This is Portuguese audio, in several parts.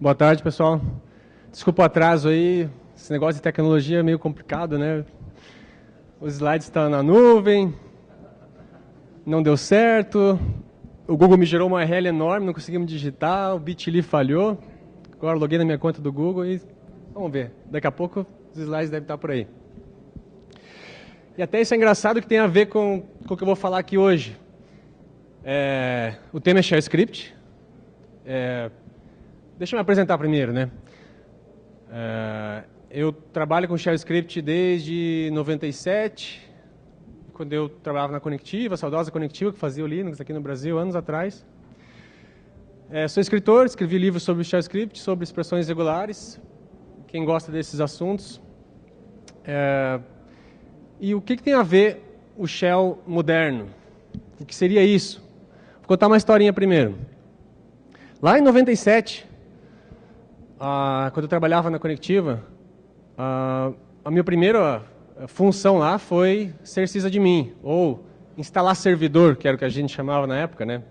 Boa tarde, pessoal. Desculpa o atraso aí, esse negócio de tecnologia é meio complicado, né? Os slides estão na nuvem, não deu certo, o Google me gerou uma URL enorme, não conseguimos digitar, o Bitly falhou. Agora loguei na minha conta do Google e vamos ver, daqui a pouco os slides devem estar por aí. E até isso é engraçado que tem a ver com o que eu vou falar aqui hoje. O tema é Shell Script. Deixa eu me apresentar primeiro, né? Eu trabalho com Shell Script desde 97, quando eu trabalhava na Conectiva, a saudosa Conectiva, que fazia o Linux aqui no Brasil, anos atrás. Sou escritor, escrevi livros sobre Shell Script, sobre expressões regulares, quem gosta desses assuntos. E o que tem a ver o Shell moderno? O que seria isso? Vou contar uma historinha primeiro. Lá em 97, quando eu trabalhava na Conectiva, a minha primeira função lá foi ser sysadmin, ou instalar servidor, que era o que a gente chamava na época, né?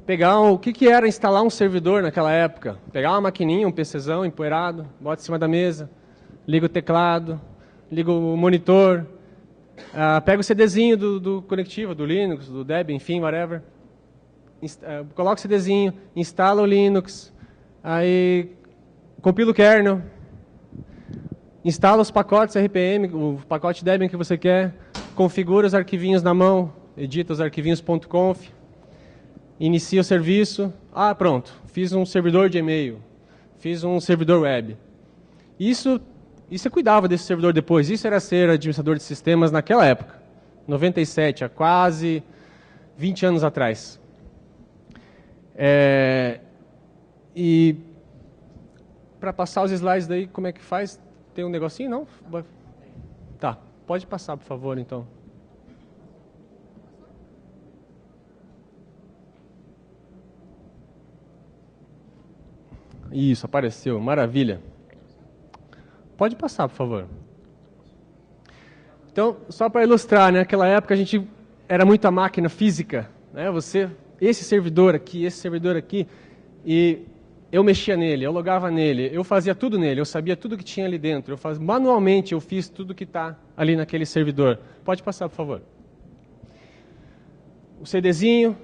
Pegar o que era instalar um servidor naquela época. Pegar uma maquininha, um PCzão empoeirado, bota em cima da mesa, liga o teclado, liga o monitor, pega o CDzinho do Conectiva, do Linux, do Debian, enfim, whatever. Coloca o CDzinho, instala o Linux, aí compila o kernel, instala os pacotes RPM, o pacote Debian que você quer, configura os arquivinhos na mão, edita os arquivinhos.conf, inicia o serviço. Pronto, fiz um servidor de e-mail, fiz um servidor web. Isso você cuidava desse servidor depois, isso era ser administrador de sistemas naquela época, 97, há quase 20 anos atrás. E para passar os slides daí, como é que faz? Tem um negocinho, não? Tá, pode passar, por favor, então. Isso, apareceu, maravilha. Pode passar, por favor. Então, só para ilustrar, né? Naquela época a gente era muito a máquina física, né? Esse servidor aqui, e eu mexia nele, eu logava nele, eu fazia tudo nele, eu sabia tudo que tinha ali dentro, manualmente eu fiz tudo que está ali naquele servidor. Pode passar, por favor. O CDzinho,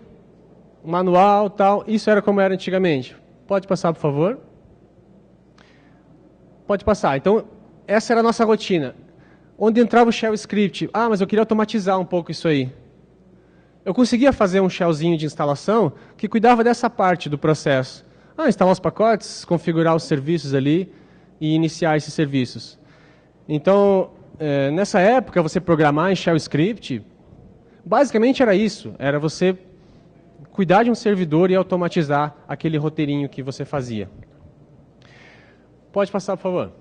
o manual, tal, isso era como era antigamente. Pode passar, por favor. Pode passar. Então, essa era a nossa rotina. Onde entrava o Shell Script? Mas eu queria automatizar um pouco isso aí. Eu conseguia fazer um shellzinho de instalação que cuidava dessa parte do processo. Instalar os pacotes, configurar os serviços ali e iniciar esses serviços. Então, nessa época, você programar em Shell Script, basicamente era isso. Era você cuidar de um servidor e automatizar aquele roteirinho que você fazia. Pode passar, por favor.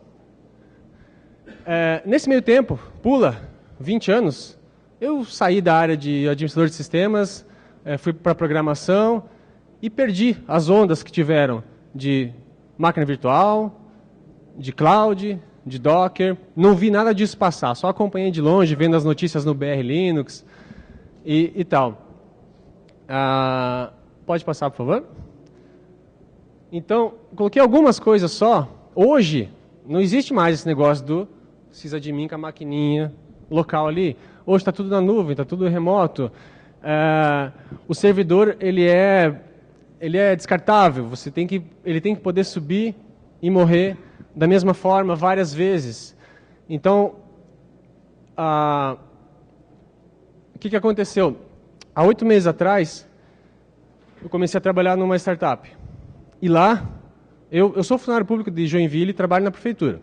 Nesse meio tempo, pula 20 anos, eu saí da área de administrador de sistemas, fui para a programação e perdi as ondas que tiveram de máquina virtual, de cloud, de Docker. Não vi nada disso passar, só acompanhei de longe, vendo as notícias no BR Linux e tal. Pode passar, por favor? Então, coloquei algumas coisas só. Hoje, não existe mais esse negócio do sysadmin com a maquininha local ali. Hoje está tudo na nuvem, está tudo remoto. O servidor ele é descartável. Ele tem que poder subir e morrer da mesma forma várias vezes. Então, o que aconteceu? Há 8 meses atrás, eu comecei a trabalhar numa startup. E lá, eu sou funcionário público de Joinville e trabalho na prefeitura.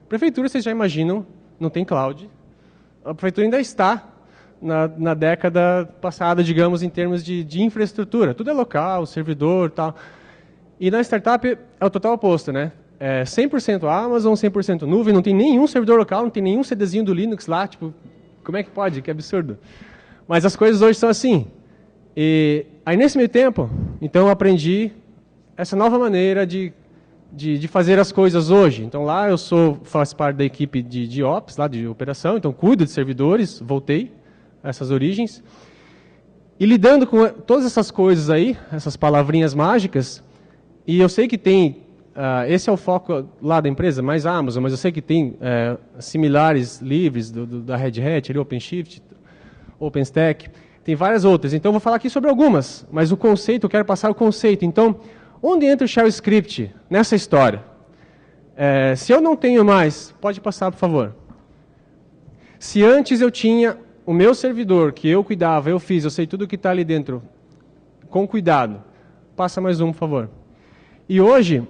Prefeitura, vocês já imaginam, não tem cloud. A prefeitura ainda está na década passada, digamos, em termos de infraestrutura. Tudo é local, servidor e tal. E na startup é o total oposto, né? 100% Amazon, 100% nuvem, não tem nenhum servidor local, não tem nenhum CDzinho do Linux lá. Tipo, como é que pode? Que absurdo. Mas as coisas hoje são assim. E aí, nesse meio tempo, então, eu aprendi essa nova maneira de fazer as coisas hoje. Então, lá eu faço parte da equipe de Ops, lá de operação, então cuido de servidores, voltei a essas origens. E lidando com todas essas coisas aí, essas palavrinhas mágicas, e eu sei que tem, esse é o foco lá da empresa, mais a Amazon, mas eu sei que tem similares livres da Red Hat, ali, OpenShift, OpenStack, tem várias outras. Então eu vou falar aqui sobre algumas, mas o conceito, eu quero passar o conceito. Então, onde entra o Shell Script nessa história? Se eu não tenho mais, pode passar, por favor. Se antes eu tinha o meu servidor, que eu cuidava, eu fiz, eu sei tudo que está ali dentro, com cuidado. Passa mais um, por favor. E hoje,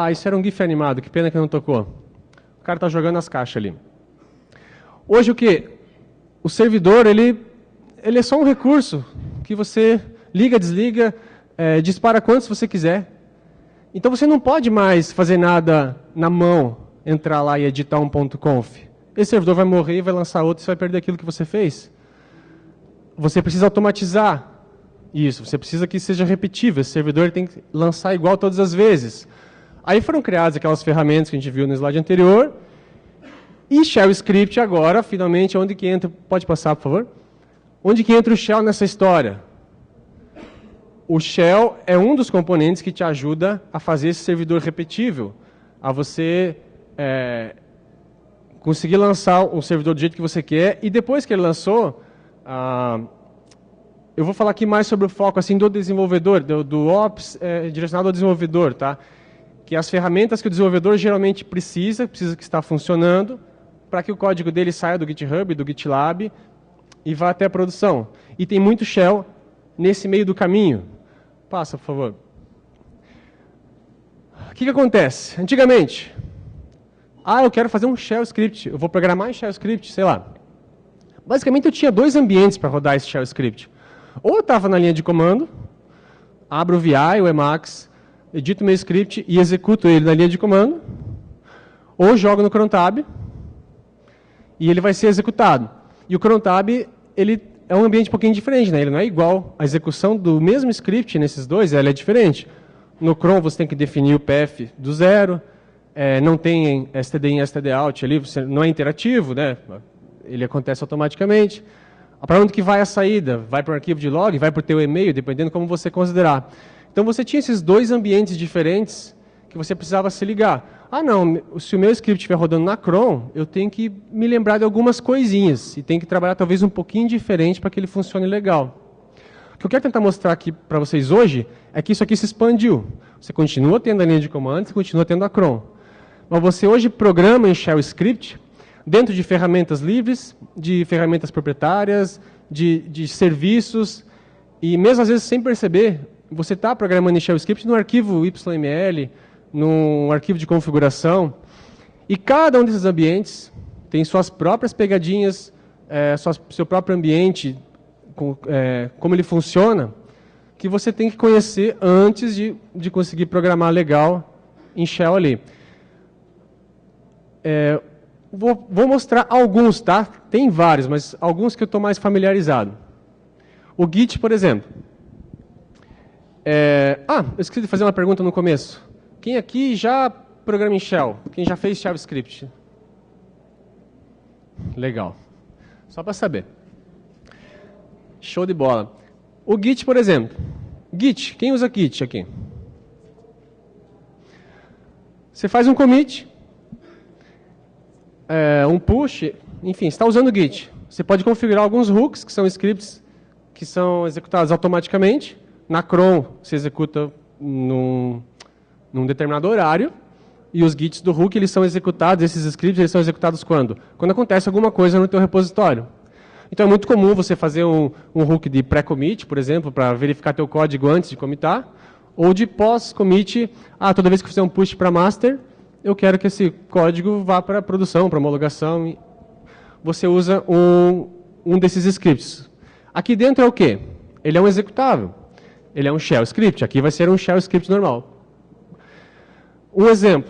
isso era um GIF animado, que pena que não tocou. O cara está jogando as caixas ali. Hoje o que? O servidor, ele é só um recurso que você liga, desliga, dispara quantos você quiser. Então você não pode mais fazer nada na mão, entrar lá e editar um .conf. Esse servidor vai morrer e vai lançar outro, e você vai perder aquilo que você fez. Você precisa automatizar isso, você precisa que seja repetível. Esse servidor tem que lançar igual todas as vezes. Aí foram criadas aquelas ferramentas que a gente viu no slide anterior. E Shell Script agora, finalmente, onde que entra? Pode passar, por favor? Onde que entra o Shell nessa história? O Shell é um dos componentes que te ajuda a fazer esse servidor repetível, a você conseguir lançar um servidor do jeito que você quer, e depois que ele lançou, eu vou falar aqui mais sobre o foco assim, do desenvolvedor, do Ops direcionado ao desenvolvedor, tá? Que as ferramentas que o desenvolvedor geralmente precisa que está funcionando, para que o código dele saia do GitHub, do GitLab, e vá até a produção. E tem muito Shell nesse meio do caminho. Passa, por favor. O que acontece? Antigamente, eu quero fazer um Shell Script, eu vou programar em Shell Script, sei lá. Basicamente, eu tinha dois ambientes para rodar esse Shell Script. Ou eu estava na linha de comando, abro o VI, o Emacs, edito meu script e executo ele na linha de comando, ou jogo no crontab e ele vai ser executado. E o crontab, ele é um ambiente um pouquinho diferente, né? Ele não é igual. A execução do mesmo script nesses dois, ela é diferente. No cron você tem que definir o path do zero, não tem std in, std out ali, não é interativo, né? Ele acontece automaticamente. Para onde que vai a saída? Vai para o arquivo de log, vai para o teu e-mail, dependendo como você considerar. Então você tinha esses dois ambientes diferentes que você precisava se ligar. Não, se o meu script estiver rodando na cron, eu tenho que me lembrar de algumas coisinhas e tenho que trabalhar talvez um pouquinho diferente para que ele funcione legal. O que eu quero tentar mostrar aqui para vocês hoje é que isso aqui se expandiu. Você continua tendo a linha de comando, você continua tendo a cron. Mas você hoje programa em Shell Script dentro de ferramentas livres, de ferramentas proprietárias, de serviços, e mesmo às vezes sem perceber, você está programando em Shell Script no arquivo YML, num arquivo de configuração, e cada um desses ambientes tem suas próprias pegadinhas, seu próprio ambiente, como ele funciona, que você tem que conhecer antes de conseguir programar legal em Shell ali. Vou mostrar alguns, tá? Tem vários, mas alguns que eu estou mais familiarizado. O Git, por exemplo. Eu esqueci de fazer uma pergunta no começo. Quem aqui já programa em Shell? Quem já fez Shell Script? Legal. Só para saber. Show de bola. O Git, por exemplo. Git, quem usa Git aqui? Você faz um commit, um push, enfim, você está usando o Git. Você pode configurar alguns hooks, que são scripts que são executados automaticamente. Na cron, você executa num determinado horário, e os gits do hook, eles são executados, esses scripts, eles são executados quando? Quando acontece alguma coisa no teu repositório. Então é muito comum você fazer um hook de pré-commit, por exemplo, para verificar teu código antes de commitar, ou de pós-commit, toda vez que fizer um push para master, eu quero que esse código vá para produção, para homologação. Você usa um desses scripts. Aqui dentro é o quê? Ele é um executável. Ele é um shell script. Aqui vai ser um shell script normal. Um exemplo.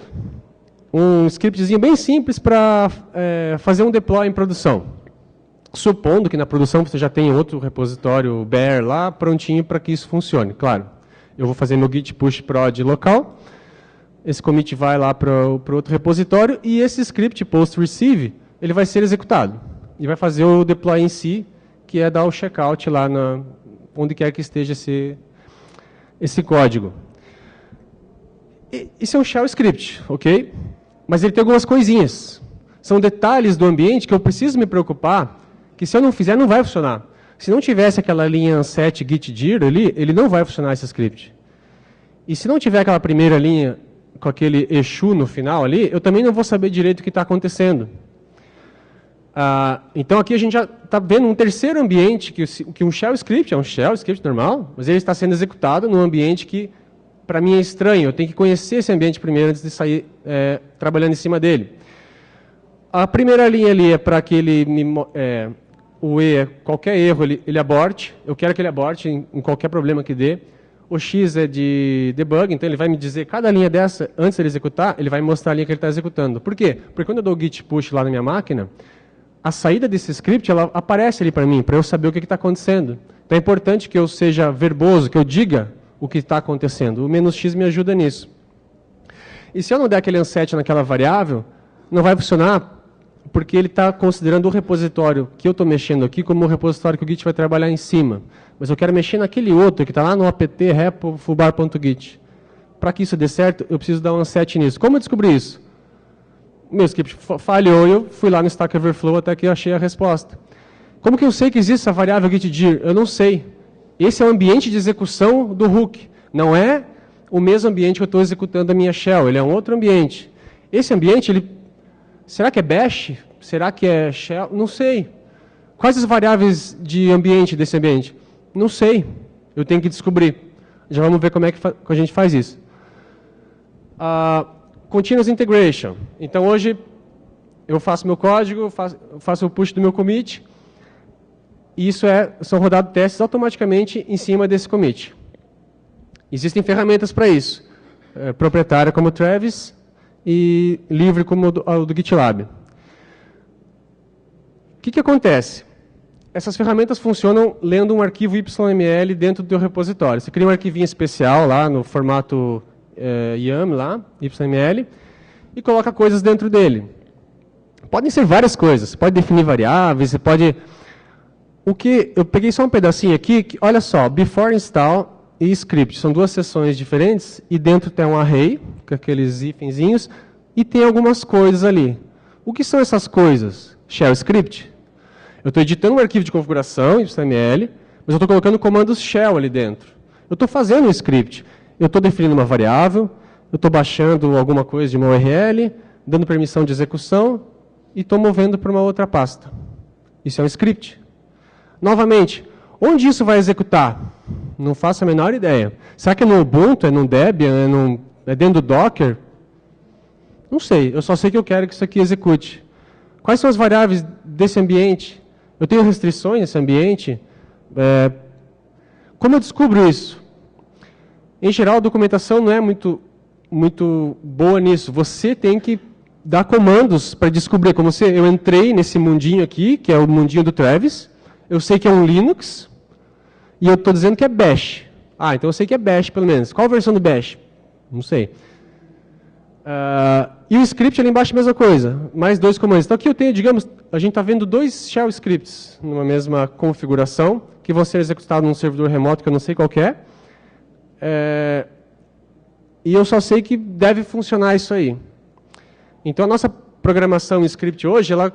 Um scriptzinho bem simples para fazer um deploy em produção. Supondo que na produção você já tem outro repositório bear lá, prontinho para que isso funcione. Claro, eu vou fazer meu git push prod local. Esse commit vai lá para o outro repositório e esse script post receive, ele vai ser executado. E vai fazer o deploy em si, que é dar o checkout lá onde quer que esteja esse código. Isso é um shell script, ok? Mas ele tem algumas coisinhas. São detalhes do ambiente que eu preciso me preocupar, que se eu não fizer, não vai funcionar. Se não tivesse aquela linha set git dir ali, ele não vai funcionar esse script. E se não tiver aquela primeira linha com aquele issue no final ali, eu também não vou saber direito o que está acontecendo. Então aqui a gente já está vendo um terceiro ambiente, que um shell script, é um shell script normal, mas ele está sendo executado num ambiente que, para mim, é estranho. Eu tenho que conhecer esse ambiente primeiro antes de sair trabalhando em cima dele. A primeira linha ali é para que ele qualquer erro ele aborte. Eu quero que ele aborte em qualquer problema que dê. O X é de debug, então ele vai me dizer, cada linha dessa, antes de ele executar, ele vai mostrar a linha que ele está executando. Por quê? Porque quando eu dou git push lá na minha máquina, a saída desse script ela aparece ali para mim, para eu saber o que está acontecendo. Então é importante que eu seja verboso, que eu diga o que está acontecendo. O "-x" me ajuda nisso. E se eu não der aquele unset naquela variável, não vai funcionar, porque ele está considerando o repositório que eu estou mexendo aqui como o repositório que o Git vai trabalhar em cima. Mas eu quero mexer naquele outro que está lá no apt repo foobar.git. Para que isso dê certo, eu preciso dar um unset nisso. Como eu descobri isso? Meu script falhou e eu fui lá no Stack Overflow até que eu achei a resposta. Como que eu sei que existe essa variável gitdir? Eu não sei. Esse é o ambiente de execução do hook. Não é o mesmo ambiente que eu estou executando a minha shell. Ele é um outro ambiente. Esse ambiente, será que é bash? Será que é shell? Não sei. Quais as variáveis de ambiente desse ambiente? Não sei. Eu tenho que descobrir. Já vamos ver como é que a gente faz isso. Continuous Integration. Então, hoje, eu faço meu código, faço o push do meu commit, e são rodados testes automaticamente em cima desse commit. Existem ferramentas para isso. Proprietária como o Travis e livre como o do GitLab. O que acontece? Essas ferramentas funcionam lendo um arquivo YML dentro do teu repositório. Você cria um arquivinho especial lá no formato YAML, lá, YML, e coloca coisas dentro dele. Podem ser várias coisas. Você pode definir variáveis, você pode... Eu peguei só um pedacinho aqui, olha só, before install e script. São duas seções diferentes, e dentro tem um array, com aqueles hífenzinhos, e tem algumas coisas ali. O que são essas coisas? Shell script. Eu estou editando um arquivo de configuração, YML, mas eu estou colocando comandos shell ali dentro. Eu estou fazendo um script. Eu estou definindo uma variável, eu estou baixando alguma coisa de uma URL, dando permissão de execução, e estou movendo para uma outra pasta. Isso é um script. Novamente, onde isso vai executar? Não faço a menor ideia. Será que é no Ubuntu, é no Debian, é dentro do Docker? Não sei, eu só sei que eu quero que isso aqui execute. Quais são as variáveis desse ambiente? Eu tenho restrições nesse ambiente? Como eu descubro isso? Em geral, a documentação não é muito boa nisso. Você tem que dar comandos para descobrir. Como eu entrei nesse mundinho aqui, que é o mundinho do Travis, eu sei que é um Linux, e eu estou dizendo que é Bash. Então eu sei que é Bash, pelo menos. Qual a versão do Bash? Não sei. E o script ali embaixo é a mesma coisa. Mais dois comandos. Então aqui eu tenho, digamos, a gente está vendo dois shell scripts numa mesma configuração, que vão ser executados num servidor remoto que eu não sei qual que é. E eu só sei que deve funcionar isso aí. Então a nossa programação em script hoje, ela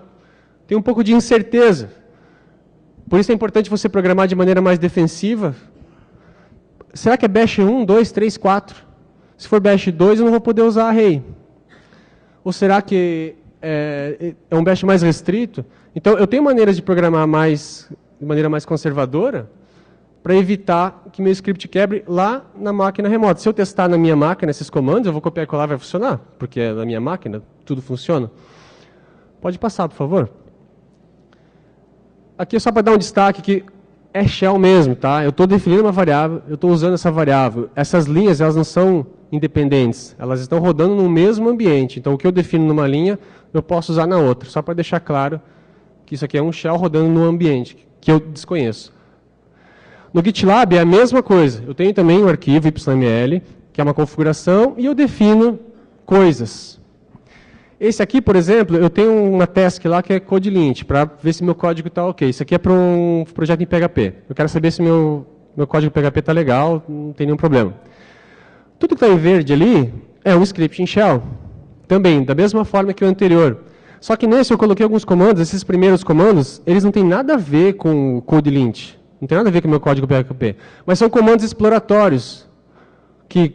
tem um pouco de incerteza. Por isso é importante você programar de maneira mais defensiva. Será que é Bash 1, 2, 3, 4? Se for Bash 2, eu não vou poder usar array. Ou será que é um Bash mais restrito? Então, eu tenho maneiras de programar de maneira mais conservadora para evitar que meu script quebre lá na máquina remota. Se eu testar na minha máquina esses comandos, eu vou copiar e colar, vai funcionar, porque na minha máquina tudo funciona. Pode passar, por favor. Aqui é só para dar um destaque que é shell mesmo, tá? Eu estou definindo uma variável, eu estou usando essa variável. Essas linhas, elas não são independentes, elas estão rodando no mesmo ambiente. Então, o que eu defino numa linha, eu posso usar na outra. Só para deixar claro que isso aqui é um shell rodando no ambiente, que eu desconheço. No GitLab é a mesma coisa. Eu tenho também um arquivo YML, que é uma configuração, e eu defino coisas. Esse aqui, por exemplo, eu tenho uma task lá que é code lint, para ver se meu código está ok. Isso aqui é para um projeto em PHP. Eu quero saber se meu meu código PHP está legal, não tem nenhum problema. Tudo que está em verde ali é um script em shell. Também, da mesma forma que o anterior. Só que nesse eu coloquei alguns comandos, esses primeiros comandos, eles não têm nada a ver com o code lint. Não tem nada a ver com o meu código PHP. Mas são comandos exploratórios. Que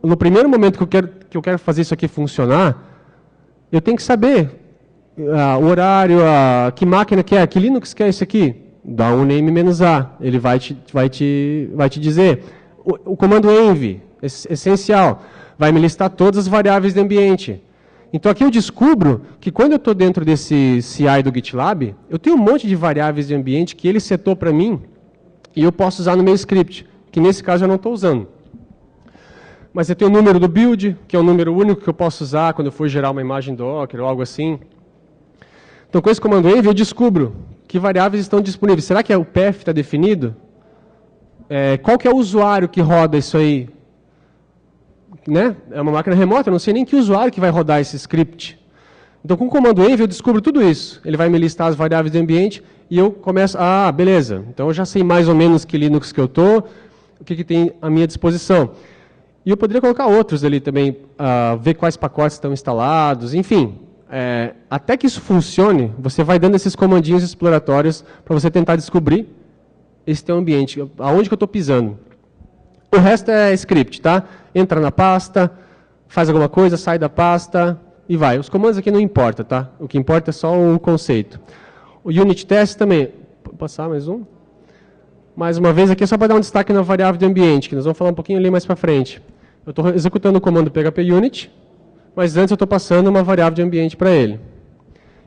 no primeiro momento que eu quero fazer isso aqui funcionar, eu tenho que saber o horário, que máquina que é, que Linux que é isso aqui. Dá um name-a, ele vai te dizer. O comando env, essencial, vai me listar todas as variáveis do ambiente. Então aqui eu descubro que quando eu estou dentro desse CI do GitLab, eu tenho um monte de variáveis de ambiente que ele setou para mim e eu posso usar no meu script, que nesse caso eu não estou usando. Mas eu tenho o número do build, que é o número único que eu posso usar quando eu for gerar uma imagem Docker ou algo assim. Então com esse comando env eu descubro que variáveis estão disponíveis. Será que o path está definido? Qual que é o usuário que roda isso aí? Né? É uma máquina remota, eu não sei nem que usuário que vai rodar esse script. Então, com o comando env, eu descubro tudo isso. Ele vai me listar as variáveis do ambiente e eu começo, beleza, então eu já sei mais ou menos que Linux que eu estou, o que tem à minha disposição. E eu poderia colocar outros ali também, ver quais pacotes estão instalados, enfim. Até que isso funcione, você vai dando esses comandinhos exploratórios para você tentar descobrir esse teu ambiente, aonde que eu estou pisando. O resto é script, tá? Entra na pasta, faz alguma coisa, sai da pasta e vai. Os comandos aqui não importa, tá? O que importa é só o conceito. O unit test também. Vou passar mais um. Mais uma vez aqui é só para dar um destaque na variável de ambiente, que nós vamos falar um pouquinho ali mais para frente. Eu estou executando o comando php unit, mas antes eu estou passando uma variável de ambiente para ele.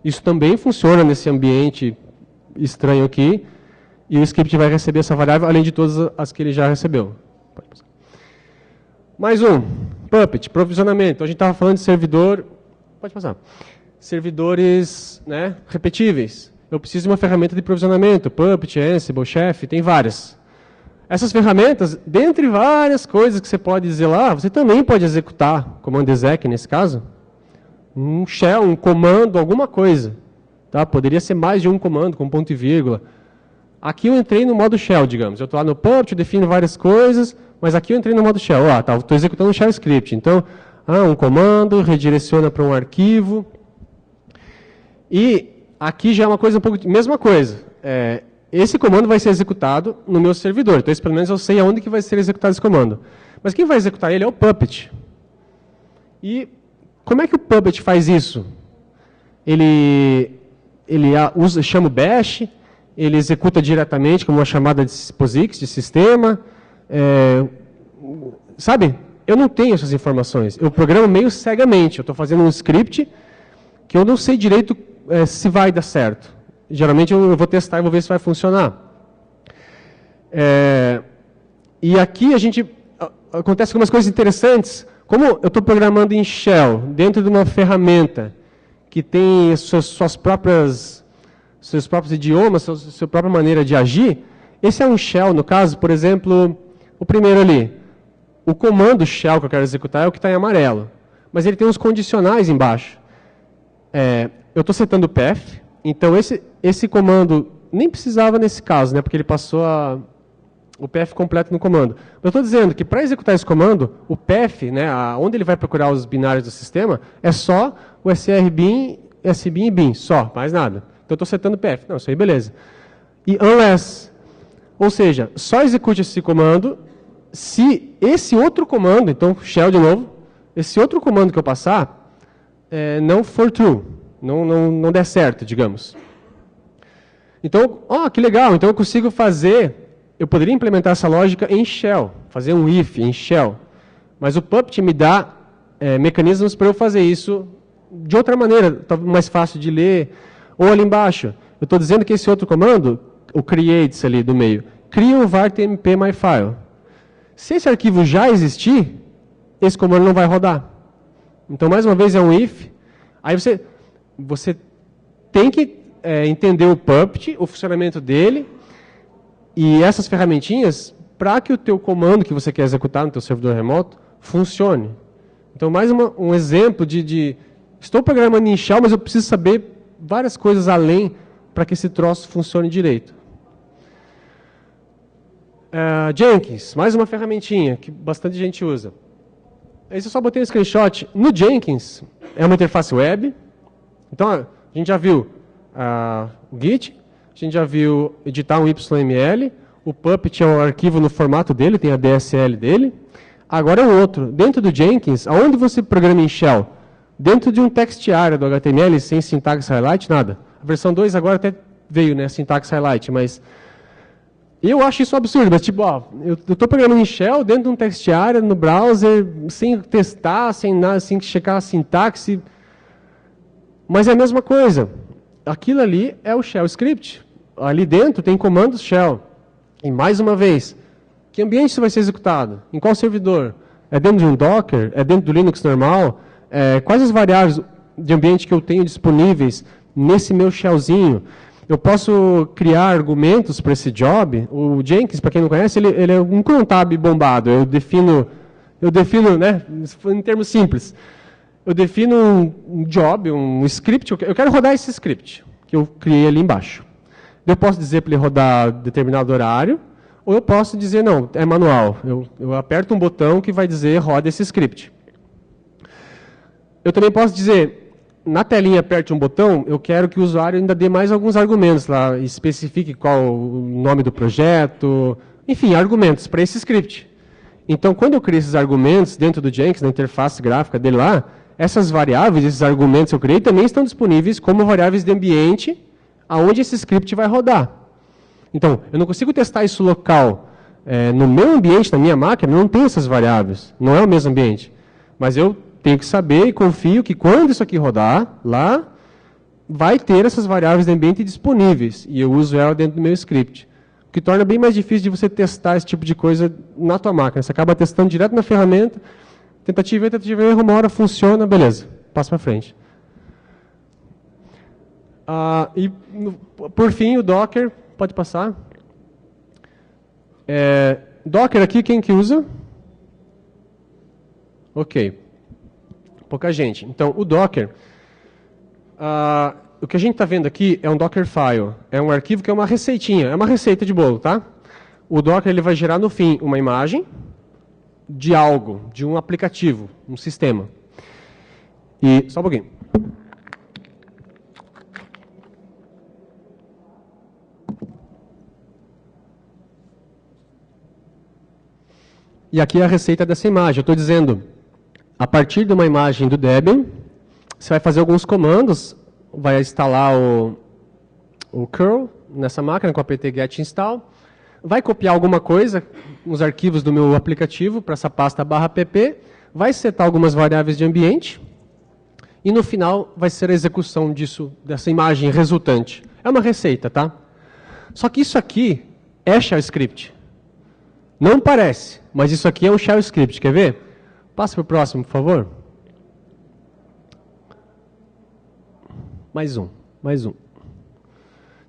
Isso também funciona nesse ambiente estranho aqui, e o script vai receber essa variável, além de todas as que ele já recebeu. Pode passar. Mais um, Puppet, provisionamento. Então, a gente estava falando de servidor, pode passar, servidores, né, repetíveis. Eu preciso de uma ferramenta de provisionamento, Puppet, Ansible, Chef, tem várias. Essas ferramentas, dentre várias coisas que você pode dizer lá, você também pode executar, comando exec nesse caso, um shell, um comando, alguma coisa. Tá? Poderia ser mais de um comando, com ponto e vírgula. Aqui eu entrei no modo shell, digamos. Eu estou lá no Puppet, eu defino várias coisas, mas aqui eu entrei no modo shell. Estou executando um shell script. Então, um comando, redireciona para um arquivo. E aqui já é uma coisa um pouco... Mesma coisa. Esse comando vai ser executado no meu servidor. Então, pelo menos eu sei aonde que vai ser executado esse comando. Mas quem vai executar ele é o Puppet. E como é que o Puppet faz isso? Ele chama o bash... Ele executa diretamente como uma chamada de POSIX, de sistema. Sabe? Eu não tenho essas informações. Eu programo meio cegamente. Eu estou fazendo um script que eu não sei direito se vai dar certo. Geralmente eu vou testar e vou ver se vai funcionar. E aqui acontece algumas coisas interessantes. Como eu estou programando em shell, dentro de uma ferramenta que tem seus próprios idiomas, sua própria maneira de agir, esse é um shell, no caso, por exemplo, o primeiro ali. O comando shell que eu quero executar é o que está em amarelo. Mas ele tem uns condicionais embaixo. Eu estou setando o path, então esse comando nem precisava nesse caso, né, porque ele passou o path completo no comando. Eu estou dizendo que para executar esse comando, o path, né, onde ele vai procurar os binários do sistema, é só o srbin, sbin e bin, só, mais nada. Então, eu estou setando path. Não, isso aí, beleza. E unless, ou seja, só execute esse comando se esse outro comando, então, shell de novo, esse outro comando que eu passar, não for true, não der certo, digamos. Então, que legal, então eu consigo eu poderia implementar essa lógica em shell, fazer um if em shell, mas o Puppet me dá mecanismos para eu fazer isso de outra maneira, mais fácil de ler. Ou ali embaixo, eu estou dizendo que esse outro comando, o creates ali do meio, cria um var tmp myfile. Se esse arquivo já existir, esse comando não vai rodar. Então, mais uma vez, é um if. Aí você tem que entender o Puppet, o funcionamento dele, e essas ferramentinhas, para que o teu comando que você quer executar no teu servidor remoto funcione. Então, mais um exemplo de estou programando em shell, mas eu preciso saber várias coisas além para que esse troço funcione direito. Jenkins, mais uma ferramentinha que bastante gente usa. Esse eu só botei um screenshot. No Jenkins, é uma interface web. Então, a gente já viu o Git, a gente já viu editar um YML, o Puppet é um arquivo no formato dele, tem a DSL dele. Agora é um outro. Dentro do Jenkins, aonde você programa em Shell? Dentro de um text area do HTML, sem sintaxe highlight, nada. A versão 2 agora até veio, né, sintaxe highlight, mas eu acho isso absurdo. Mas tipo, eu estou programando em Shell dentro de um text area no browser, sem testar, sem nada, sem checar a sintaxe. Mas é a mesma coisa. Aquilo ali é o Shell Script. Ali dentro tem comandos Shell. E mais uma vez, que ambiente isso vai ser executado? Em qual servidor? É dentro de um Docker? É dentro do Linux normal? Quais as variáveis de ambiente que eu tenho disponíveis nesse meu shellzinho? Eu posso criar argumentos para esse job? O Jenkins, para quem não conhece, ele é um cron tab bombado. Eu defino, né, em termos simples, eu defino um job, um script, eu quero rodar esse script que eu criei ali embaixo. Eu posso dizer para ele rodar determinado horário, ou eu posso dizer, não, é manual. Eu aperto um botão que vai dizer roda esse script. Eu também posso dizer, na telinha aperte um botão, eu quero que o usuário ainda dê mais alguns argumentos lá, especifique qual o nome do projeto, enfim, argumentos para esse script. Então, quando eu crio esses argumentos dentro do Jenkins, na interface gráfica dele lá, essas variáveis, esses argumentos que eu criei, também estão disponíveis como variáveis de ambiente, aonde esse script vai rodar. Então, eu não consigo testar isso local. No meu ambiente, na minha máquina, não tem essas variáveis. Não é o mesmo ambiente. Mas eu tenho que saber e confio que quando isso aqui rodar, lá, vai ter essas variáveis de ambiente disponíveis. E eu uso ela dentro do meu script. O que torna bem mais difícil de você testar esse tipo de coisa na tua máquina. Você acaba testando direto na ferramenta, tentativa e erro, uma hora funciona, beleza, passa para frente. E, por fim, o Docker, pode passar. Docker aqui, quem que usa? Ok. Pouca gente. Então, o Docker, o que a gente está vendo aqui é um Dockerfile. É um arquivo que é uma receitinha, é uma receita de bolo, tá? O Docker ele vai gerar no fim uma imagem de algo, de um aplicativo, um sistema. E, só um pouquinho. E aqui é a receita dessa imagem. Eu estou dizendo, a partir de uma imagem do Debian, você vai fazer alguns comandos, vai instalar o curl nessa máquina com o apt-get install, vai copiar alguma coisa, os arquivos do meu aplicativo para essa pasta /pp, vai setar algumas variáveis de ambiente, e no final vai ser a execução disso, dessa imagem resultante. É uma receita, tá? Só que isso aqui é shell script. Não parece, mas isso aqui é um shell script. Quer ver? Passa para o próximo, por favor. Mais um.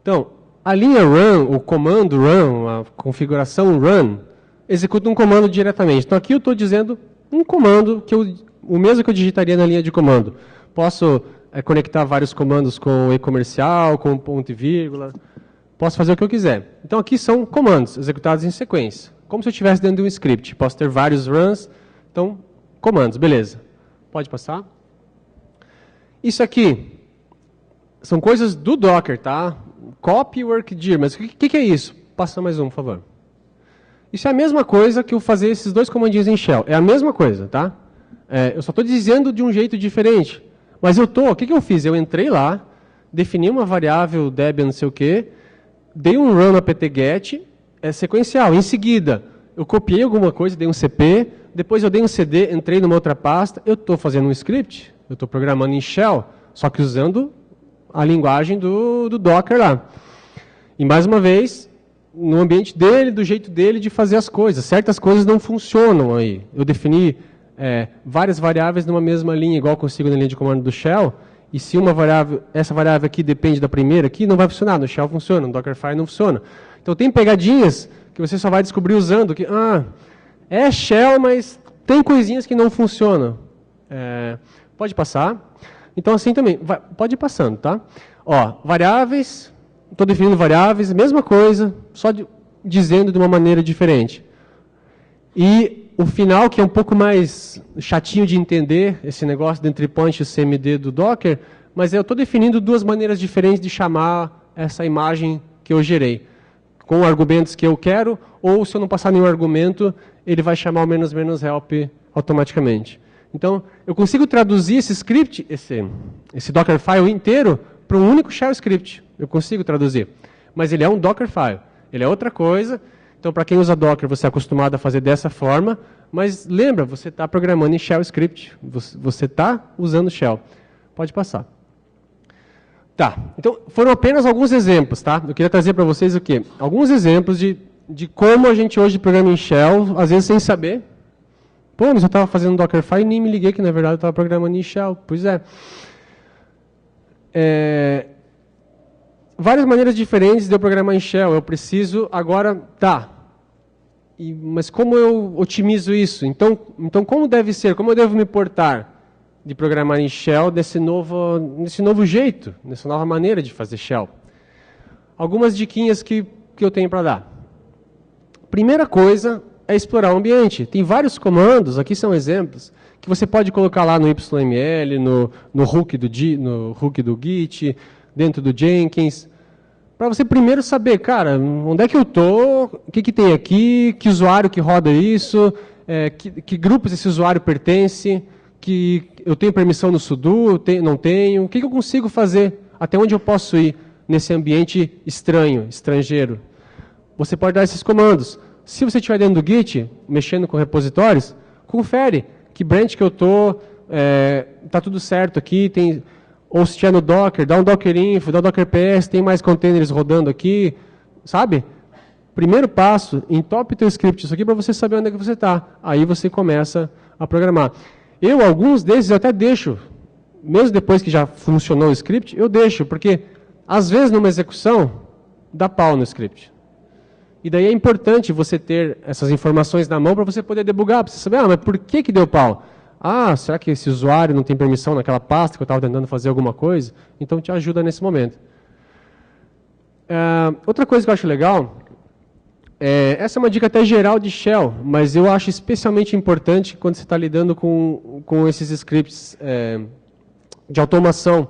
Então, a linha run, o comando run, a configuração run, executa um comando diretamente. Então, aqui eu estou dizendo um comando, o mesmo que eu digitaria na linha de comando. Posso conectar vários comandos com e-comercial, com ponto e vírgula. Posso fazer o que eu quiser. Então, aqui são comandos executados em sequência. Como se eu estivesse dentro de um script. Posso ter vários runs. Então, comandos, beleza. Pode passar. Isso aqui são coisas do Docker, tá? Copy workdir. Mas o que é isso? Passa mais um, por favor. Isso é a mesma coisa que eu fazer esses dois comandinhos em shell. É a mesma coisa, tá? Eu só estou dizendo de um jeito diferente. Mas o que eu fiz? Eu entrei lá, defini uma variável Debian não sei o quê, dei um run apt-get, sequencial. Em seguida, eu copiei alguma coisa, dei um cp, depois eu dei um cd, entrei numa outra pasta, eu estou fazendo um script, eu estou programando em shell, só que usando a linguagem do Docker lá. E mais uma vez, no ambiente dele, do jeito dele de fazer as coisas. Certas coisas não funcionam aí. Eu defini várias variáveis numa mesma linha, igual eu consigo na linha de comando do shell, e se essa variável aqui depende da primeira, aqui não vai funcionar, no shell funciona, no Dockerfile não funciona. Então tem pegadinhas que você só vai descobrir usando, que é shell, mas tem coisinhas que não funcionam. Pode passar. Então assim também, pode ir passando, tá? Variáveis, estou definindo variáveis, mesma coisa, só dizendo de uma maneira diferente. E o final, que é um pouco mais chatinho de entender, esse negócio do entry point e o CMD do Docker, mas eu estou definindo duas maneiras diferentes de chamar essa imagem que eu gerei. Com argumentos que eu quero, ou se eu não passar nenhum argumento, ele vai chamar o menos help automaticamente. Então, eu consigo traduzir esse script, esse Dockerfile inteiro, para um único shell script. Eu consigo traduzir. Mas ele é um Dockerfile. Ele é outra coisa. Então, para quem usa Docker, você é acostumado a fazer dessa forma. Mas lembra, você está programando em shell script. Você está usando shell. Pode passar. Tá. Então, foram apenas alguns exemplos, tá? Eu queria trazer para vocês o quê? Alguns exemplos de como a gente hoje programa em shell, às vezes sem saber. Pô, mas eu estava fazendo Dockerfile e nem me liguei que, na verdade, eu estava programando em shell. Pois é. Várias maneiras diferentes de eu programar em shell. Eu preciso agora... Tá. Mas como eu otimizo isso? Então, como deve ser? Como eu devo me portar de programar em shell nesse novo jeito, nessa nova maneira de fazer shell? Algumas diquinhas que eu tenho para dar. Primeira coisa é explorar o ambiente. Tem vários comandos, aqui são exemplos, que você pode colocar lá no YML, no hook do Git, dentro do Jenkins, para você primeiro saber, cara, onde é que eu estou, o que tem aqui, que usuário que roda isso, que grupos esse usuário pertence, que eu tenho permissão no sudo, não tenho, o que eu consigo fazer, até onde eu posso ir nesse ambiente estranho, estrangeiro. Você pode dar esses comandos. Se você estiver dentro do Git, mexendo com repositórios, confere que branch que eu estou, está tudo certo aqui, ou se estiver no Docker, dá um Docker Info, dá um Docker PS, tem mais containers rodando aqui, sabe? Primeiro passo, entope teu script isso aqui para você saber onde é que você está. Aí você começa a programar. Alguns desses eu até deixo, mesmo depois que já funcionou o script, eu deixo, porque às vezes numa execução, dá pau no script. E daí é importante você ter essas informações na mão para você poder debugar, para você saber, mas por que deu pau? Será que esse usuário não tem permissão naquela pasta que eu estava tentando fazer alguma coisa? Então te ajuda nesse momento. Outra coisa que eu acho legal, essa é uma dica até geral de shell, mas eu acho especialmente importante quando você está lidando com esses scripts de automação.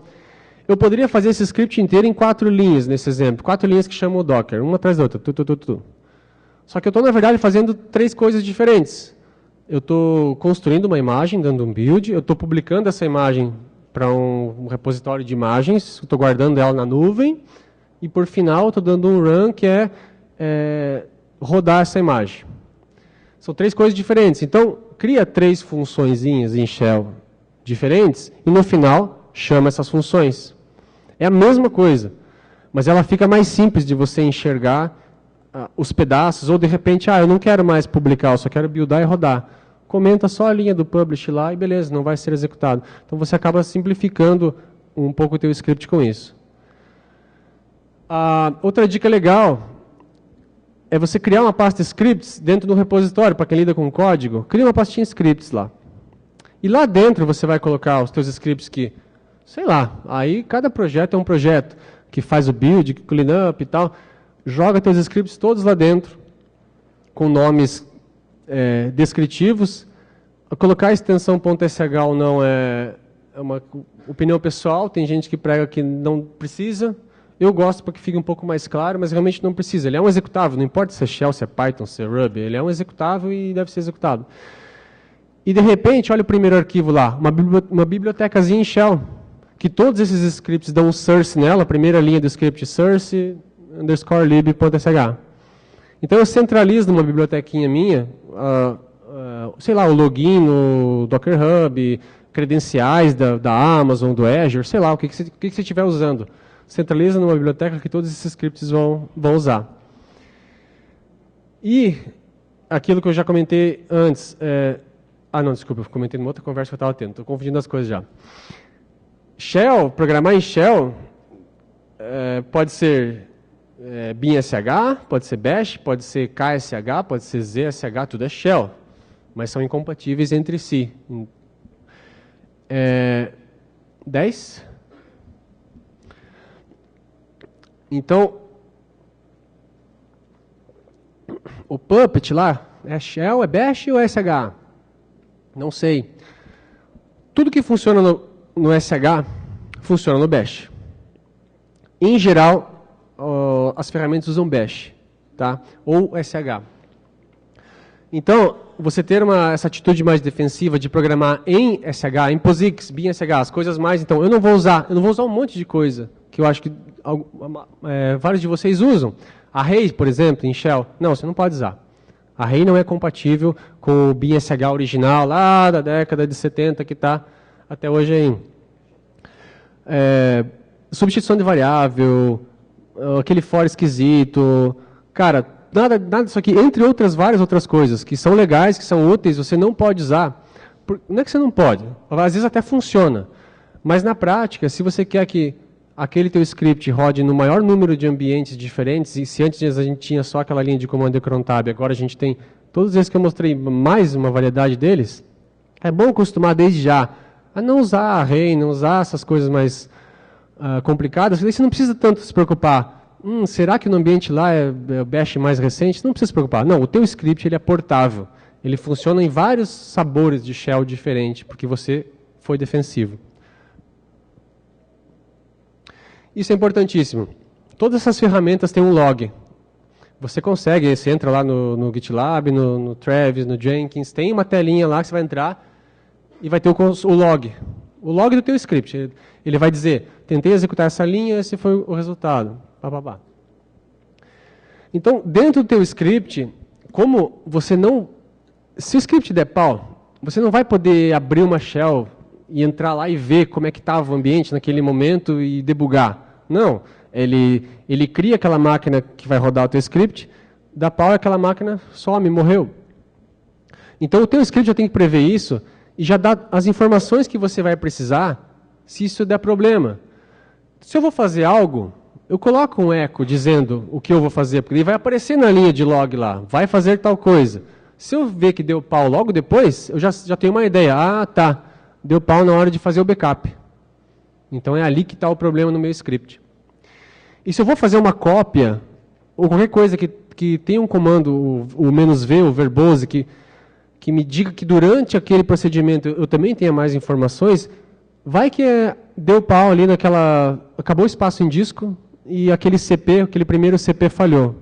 Eu poderia fazer esse script inteiro em 4 linhas, nesse exemplo. 4 linhas que chamam o Docker, uma atrás da outra. Só que eu estou, na verdade, fazendo 3 coisas diferentes. Eu estou construindo uma imagem, dando um build. Eu estou publicando essa imagem para um repositório de imagens. Estou guardando ela na nuvem. E, por final, estou dando um run, que é rodar essa imagem. São 3 coisas diferentes. Então, cria 3 funçõezinhas em shell diferentes. E, no final, chama essas funções. É a mesma coisa, mas ela fica mais simples de você enxergar os pedaços, ou de repente, eu não quero mais publicar, eu só quero buildar e rodar. Comenta só a linha do publish lá e beleza, não vai ser executado. Então você acaba simplificando um pouco o teu script com isso. Outra dica legal é você criar uma pasta scripts dentro do repositório, para quem lida com código, cria uma pastinha scripts lá. E lá dentro você vai colocar os teus scripts que, sei lá, aí cada projeto é um projeto que faz o build, clean up e tal. Joga teus scripts todos lá dentro, com nomes descritivos. Colocar a extensão .sh ou não é uma opinião pessoal, tem gente que prega que não precisa. Eu gosto porque fica um pouco mais claro, mas realmente não precisa. Ele é um executável, não importa se é Shell, se é Python, se é Ruby, ele é um executável e deve ser executado. E de repente, olha o primeiro arquivo lá, uma bibliotecazinha em Shell, que todos esses scripts dão um source nela, a primeira linha do script source _lib.sh. Então eu centralizo numa bibliotequinha minha, sei lá, o login no Docker Hub, credenciais da Amazon, do Azure, sei lá, o que você estiver usando. Centraliza numa biblioteca que todos esses scripts vão usar. E aquilo que eu já comentei antes, não, desculpa, eu comentei numa outra conversa que eu estava tendo, estou confundindo as coisas já. Shell, programar em Shell, pode ser BinSH, pode ser Bash, pode ser KSH, pode ser ZSH, tudo é Shell, mas são incompatíveis entre si. 10? Então, o Puppet lá, é Shell, é Bash ou é SH? Não sei. Tudo que funciona no SH, funciona no Bash. Em geral, as ferramentas usam Bash, tá? Ou SH. Então, você ter essa atitude mais defensiva de programar em SH, em POSIX, BIM-SH, as coisas mais, então, eu não vou usar um monte de coisa que eu acho que vários de vocês usam. Array, por exemplo, em Shell, não, você não pode usar. Array não é compatível com o BIM-SH original, lá da década de 70, que está até hoje aí. Substituição de variável, aquele for esquisito, cara, nada disso aqui, entre várias outras coisas, que são legais, que são úteis, você não pode usar. Não é que você não pode, às vezes até funciona, mas na prática, se você quer que aquele teu script rode no maior número de ambientes diferentes, e se antes a gente tinha só aquela linha de comando e cron tab, agora a gente tem todos esses que eu mostrei, mais uma variedade deles, é bom acostumar desde já a não usar array, não usar essas coisas mais complicadas, porque aí você não precisa tanto se preocupar. Será que no ambiente lá é o Bash mais recente? Você não precisa se preocupar. Não, o teu script ele é portável. Ele funciona em vários sabores de shell diferentes, porque você foi defensivo. Isso é importantíssimo. Todas essas ferramentas têm um log. Você consegue, você entra lá no GitLab, no Travis, no Jenkins, tem uma telinha lá que você vai entrar e vai ter o log. O log do teu script. Ele vai dizer, tentei executar essa linha, esse foi o resultado. Então, dentro do teu script, como você não... Se o script der pau, você não vai poder abrir uma shell e entrar lá e ver como é que estava o ambiente naquele momento e debugar. Não, ele cria aquela máquina que vai rodar o teu script, dá pau e aquela máquina some, morreu. Então o teu script já tem que prever isso e já dá as informações que você vai precisar se isso der problema. Se eu vou fazer algo, eu coloco um eco dizendo o que eu vou fazer, porque ele vai aparecer na linha de log lá, vai fazer tal coisa. Se eu ver que deu pau logo depois, eu já tenho uma ideia. Ah, tá. Deu pau na hora de fazer o backup. Então é ali que está o problema no meu script. E se eu vou fazer uma cópia, ou qualquer coisa que tenha um comando, o "-v", o verbose, que me diga que durante aquele procedimento eu também tenha mais informações, vai que deu pau ali acabou o espaço em disco e aquele primeiro CP falhou.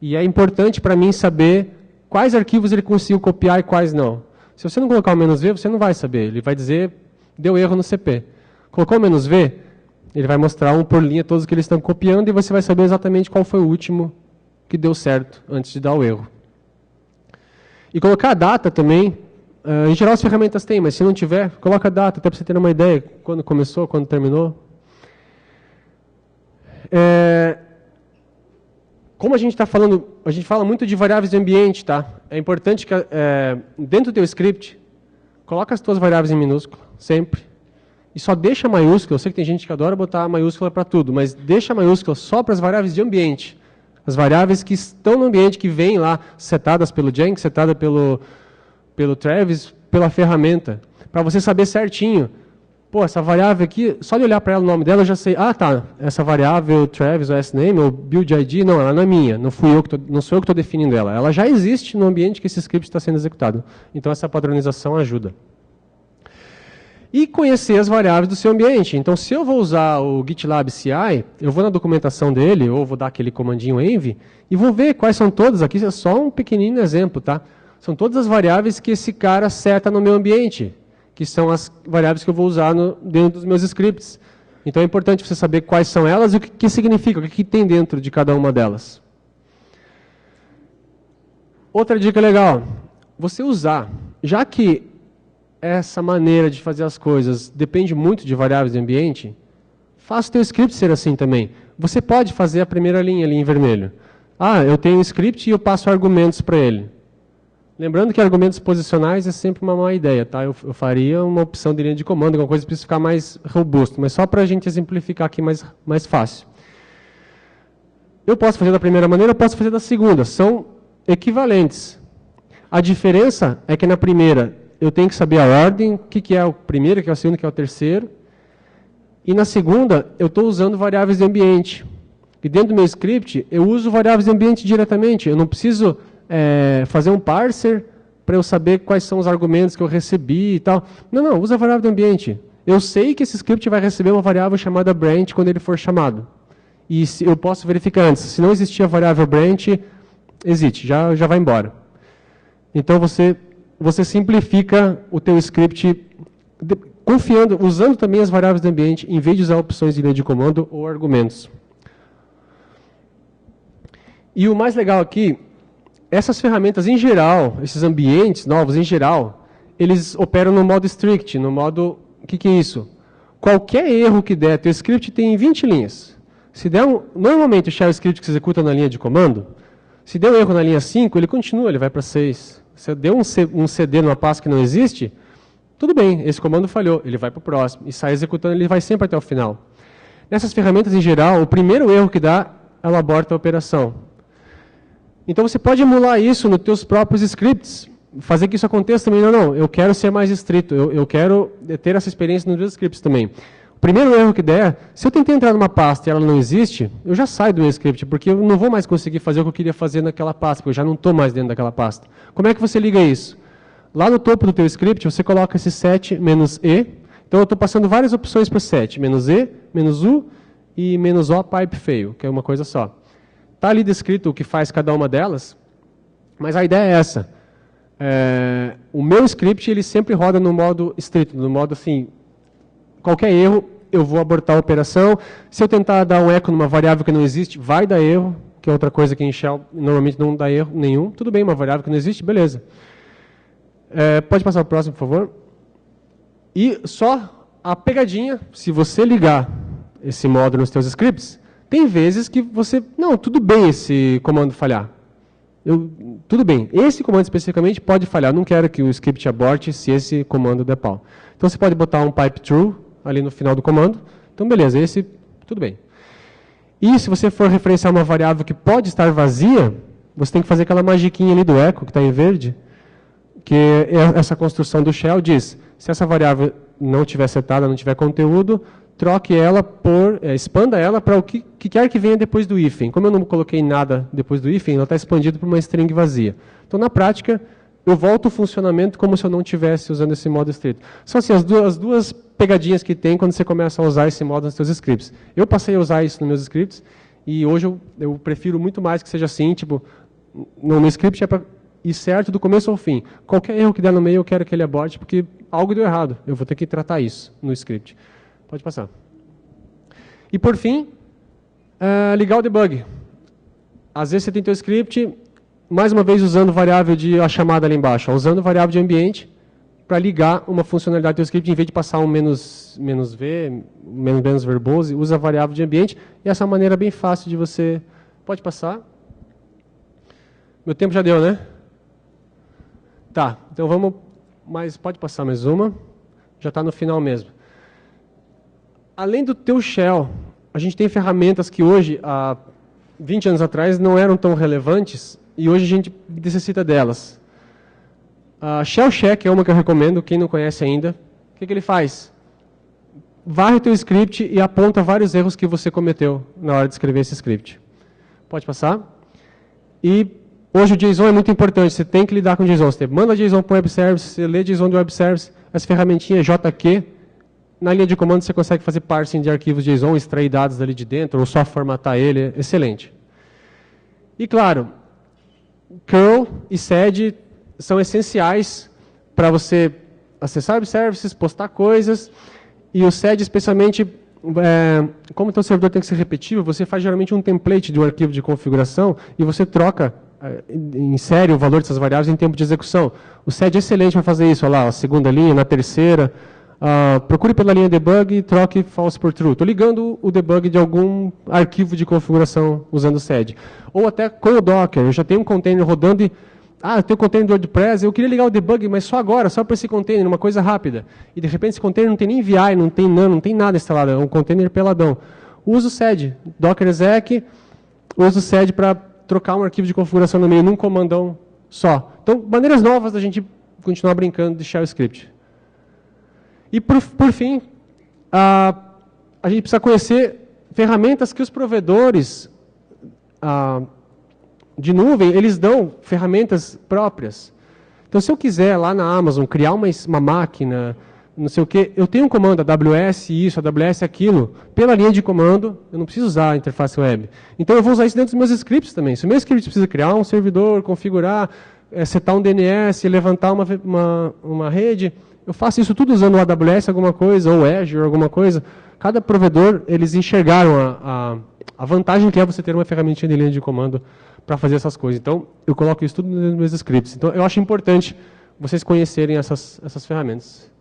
E é importante para mim saber quais arquivos ele conseguiu copiar e quais não. Se você não colocar o "-v", você não vai saber. Ele vai dizer, deu erro no CP. Colocou o "-v", ele vai mostrar por linha todos que eles estão copiando e você vai saber exatamente qual foi o último que deu certo antes de dar o erro. E colocar a data também, em geral as ferramentas têm, mas se não tiver, coloca a data, até para você ter uma ideia, quando começou, quando terminou. Como a gente está falando, a gente fala muito de variáveis de ambiente, tá? É importante que dentro do teu script, coloca as tuas variáveis em minúsculo, sempre. E só deixa maiúscula, eu sei que tem gente que adora botar maiúscula para tudo, mas deixa maiúscula só para as variáveis de ambiente. As variáveis que estão no ambiente, que vêm lá, setadas pelo Jenkins, setadas pelo Travis, pela ferramenta, para você saber certinho. Pô, essa variável aqui, só de olhar para ela o nome dela, eu já sei, tá, essa variável Travis, ou SName, ou Build ID, não, ela não é minha, não sou eu que estou definindo ela. Ela já existe no ambiente que esse script está sendo executado. Então essa padronização ajuda. E conhecer as variáveis do seu ambiente. Então, se eu vou usar o GitLab CI, eu vou na documentação dele, ou vou dar aquele comandinho env, e vou ver quais são todas, aqui é só um pequenino exemplo, tá? São todas as variáveis que esse cara seta no meu ambiente, que são as variáveis que eu vou usar dentro dos meus scripts. Então, é importante você saber quais são elas e o que significa, o que tem dentro de cada uma delas. Outra dica legal, você usar, já que essa maneira de fazer as coisas depende muito de variáveis de ambiente, faça o teu script ser assim também. Você pode fazer a primeira linha ali em vermelho. Eu tenho um script e eu passo argumentos para ele. Lembrando que argumentos posicionais é sempre uma má ideia, tá? Eu faria uma opção de linha de comando, alguma coisa para isso ficar mais robusto, mas só para a gente exemplificar aqui mais fácil. Eu posso fazer da primeira maneira, eu posso fazer da segunda. São equivalentes. A diferença é que na primeira eu tenho que saber a ordem, o que é o primeiro, o que é o segundo, o que é o terceiro. E na segunda, eu estou usando variáveis de ambiente. E dentro do meu script, eu uso variáveis de ambiente diretamente. Eu não preciso fazer um parser para eu saber quais são os argumentos que eu recebi e tal. Não, usa a variável do ambiente. Eu sei que esse script vai receber uma variável chamada branch quando ele for chamado. E eu posso verificar antes. Se não existir a variável branch, existe, já vai embora. Então você simplifica o teu script confiando, usando também as variáveis do ambiente, em vez de usar opções de linha de comando ou argumentos. E o mais legal aqui, essas ferramentas em geral, esses ambientes novos em geral, eles operam no modo strict, no modo... O que é isso? Qualquer erro que der, teu script tem 20 linhas. Se der normalmente o shell script que se executa na linha de comando, se deu erro na linha 5, ele continua, ele vai para 6. Se deu um CD numa pasta que não existe, tudo bem, esse comando falhou, ele vai para o próximo. E sai executando, ele vai sempre até o final. Nessas ferramentas em geral, o primeiro erro que dá, ela aborta a operação. Então você pode emular isso nos teus próprios scripts, fazer que isso aconteça também. Não, eu quero ser mais estrito, eu quero ter essa experiência nos meus scripts também. O primeiro erro que der, se eu tentei entrar numa pasta e ela não existe, eu já saio do meu script, porque eu não vou mais conseguir fazer o que eu queria fazer naquela pasta, porque eu já não estou mais dentro daquela pasta. Como é que você liga isso? Lá no topo do teu script, você coloca esse set "-e". Então eu estou passando várias opções para o set, "-e", "-u" e "-o pipe fail", que é uma coisa só. Está ali descrito o que faz cada uma delas, mas a ideia é essa. O meu script ele sempre roda no modo estrito, no modo assim, qualquer erro eu vou abortar a operação. Se eu tentar dar um eco numa variável que não existe, vai dar erro, que é outra coisa que em Shell normalmente não dá erro nenhum. Tudo bem, uma variável que não existe, beleza. Pode passar para o próximo, por favor. E só a pegadinha, se você ligar esse modo nos seus scripts, tem vezes que você... Não, tudo bem esse comando falhar. Tudo bem, esse comando especificamente pode falhar. Eu não quero que o script aborte se esse comando der pau. Então você pode botar um pipe true ali no final do comando. Então beleza, esse tudo bem. E se você for referenciar uma variável que pode estar vazia, você tem que fazer aquela magiquinha ali do echo, que está em verde, que essa construção do shell diz, se essa variável não tiver setada, não tiver conteúdo, troque ela expanda ela para o que quer que venha depois do hífen. Como eu não coloquei nada depois do hífen, ela está expandida para uma string vazia. Então, na prática, eu volto o funcionamento como se eu não estivesse usando esse modo estrito. São assim, as duas pegadinhas que tem quando você começa a usar esse modo nos seus scripts. Eu passei a usar isso nos meus scripts, e hoje eu prefiro muito mais que seja assim, tipo, no script é para ir certo do começo ao fim. Qualquer erro que der no meio, eu quero que ele aborte, porque algo deu errado. Eu vou ter que tratar isso no script. Pode passar. E por fim, ligar o debug. Às vezes você tem teu script, mais uma vez usando variável de a chamada ali embaixo, usando variável de ambiente para ligar uma funcionalidade do teu script, em vez de passar um "-v", menos verbose, usa a variável de ambiente, e essa é uma maneira bem fácil de você... Pode passar. Meu tempo já deu, né? Tá, então vamos... Pode passar mais uma. Já está no final mesmo. Além do teu shell, a gente tem ferramentas que hoje, há 20 anos atrás, não eram tão relevantes, e hoje a gente necessita delas. A Shell Check é uma que eu recomendo, quem não conhece ainda. O que ele faz? Varre o teu script e aponta vários erros que você cometeu na hora de escrever esse script. Pode passar? E hoje o JSON é muito importante, você tem que lidar com JSON. Você manda JSON para o web service, você lê JSON do web service, essa ferramentinha JQ, na linha de comando você consegue fazer parsing de arquivos JSON, extrair dados dali de dentro, ou só formatar ele, excelente. E claro, curl e sed são essenciais para você acessar web services, postar coisas, e o sed especialmente, como o teu servidor tem que ser repetitivo, você faz geralmente um template de um arquivo de configuração e você troca em série o valor dessas variáveis em tempo de execução. O sed é excelente para fazer isso, olha lá, a segunda linha, na terceira. Procure pela linha debug e troque false por true. Estou ligando o debug de algum arquivo de configuração usando o sed. Ou até com o Docker, eu já tenho um container rodando e... eu tenho um container do WordPress, eu queria ligar o debug, mas só agora, só para esse container, uma coisa rápida. E de repente esse container não tem nem VI, não tem nano, não tem nada instalado, é um container peladão. Usa o sed, Docker exec, usa o sed para trocar um arquivo de configuração no meio, num comandão só. Então, maneiras novas da gente continuar brincando de shell script. E, por fim, a gente precisa conhecer ferramentas que os provedores de nuvem, eles dão ferramentas próprias. Então, se eu quiser lá na Amazon criar uma máquina, não sei o quê, eu tenho um comando AWS isso, AWS aquilo, pela linha de comando, eu não preciso usar a interface web. Então, eu vou usar isso dentro dos meus scripts também. Se o meu script precisa criar um servidor, configurar, setar um DNS, levantar uma rede, eu faço isso tudo usando o AWS alguma coisa, ou Azure alguma coisa. Cada provedor, eles enxergaram a vantagem que é você ter uma ferramentinha de linha de comando para fazer essas coisas. Então, eu coloco isso tudo nos meus scripts. Então, eu acho importante vocês conhecerem essas ferramentas.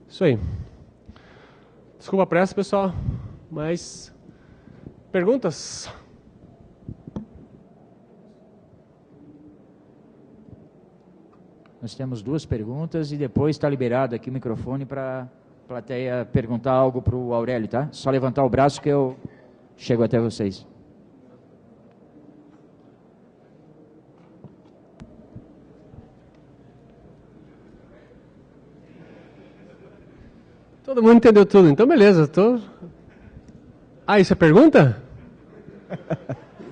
Isso aí. Desculpa a pressa, pessoal, mas... Perguntas? Nós temos 2 perguntas e depois está liberado aqui o microfone para a plateia perguntar algo para o Aurélio, tá? Só levantar o braço que eu chego até vocês. Todo mundo entendeu tudo, então beleza. Ah, isso é pergunta?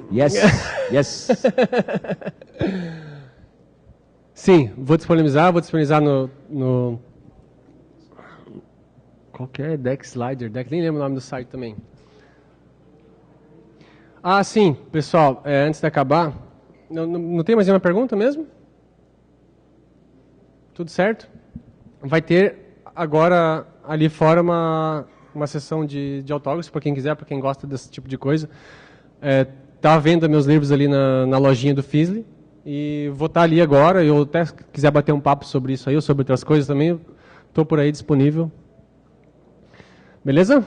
Yes, yes. Sim, vou disponibilizar no qual que é? Deck Slider, nem lembro o nome do site também. Ah, sim, pessoal, antes de acabar, não tem mais nenhuma pergunta mesmo? Tudo certo? Vai ter agora ali fora uma sessão de autógrafos, para quem quiser, para quem gosta desse tipo de coisa. Tá à venda meus livros ali na lojinha do Fizzly. E vou estar ali agora, eu até quiser bater um papo sobre isso aí, ou sobre outras coisas também, estou por aí disponível. Beleza?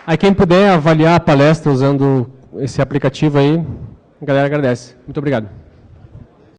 Aí quem puder avaliar a palestra usando esse aplicativo aí, a galera agradece. Muito obrigado.